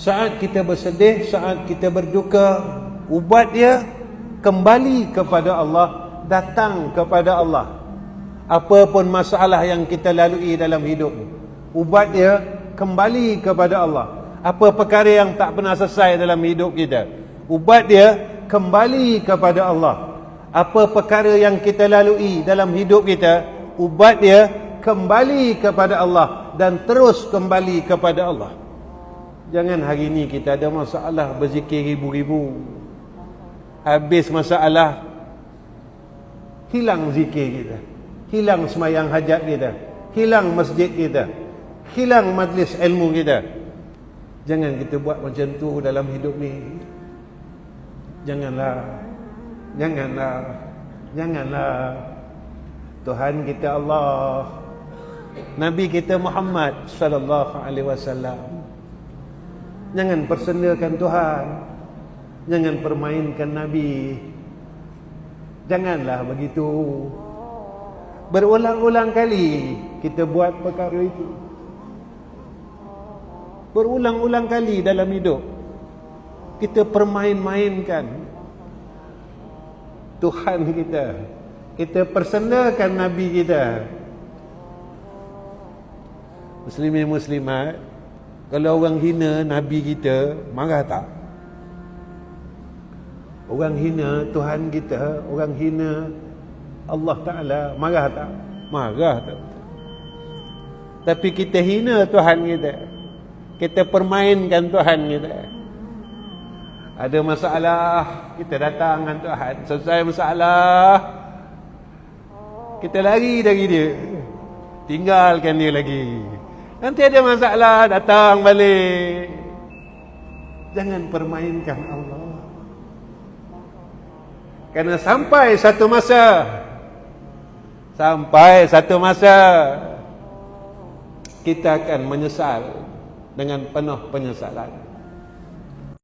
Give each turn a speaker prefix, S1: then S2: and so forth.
S1: Saat kita bersedih, saat kita berduka, ubat dia kembali kepada Allah, datang kepada Allah. Apa pun masalah yang kita lalui dalam hidup, ubat dia kembali kepada Allah. Apa perkara yang tak pernah selesai dalam hidup kita, ubat dia kembali kepada Allah. Apa perkara yang kita lalui dalam hidup kita, ubat dia kembali kepada Allah dan terus kembali kepada Allah. Jangan hari ni kita ada masalah berzikir ribu-ribu, habis masalah hilang zikir kita, hilang semayang hajat kita, hilang masjid kita, hilang majlis ilmu kita. Jangan kita buat macam tu dalam hidup ni. Janganlah. Tuhan kita Allah, Nabi kita Muhammad sallallahu alaihi wasallam. Jangan persendakan Tuhan, jangan permainkan Nabi. Janganlah begitu. Berulang-ulang kali kita buat perkara itu. Berulang-ulang kali dalam hidup kita permain-mainkan Tuhan kita. Kita persendakan Nabi kita. Muslimin muslimat, kalau orang hina Nabi kita, marah tak? Orang hina Tuhan kita, orang hina Allah Ta'ala, marah tak? Marah tak? Tapi kita hina Tuhan kita, kita permainkan Tuhan kita. Ada masalah, kita datang dengan Tuhan. Selesai masalah, kita lari dari dia, tinggalkan dia lagi. Nanti ada masalah, datang balik. Jangan permainkan Allah. Kerana sampai satu masa kita akan menyesal dengan penuh penyesalan.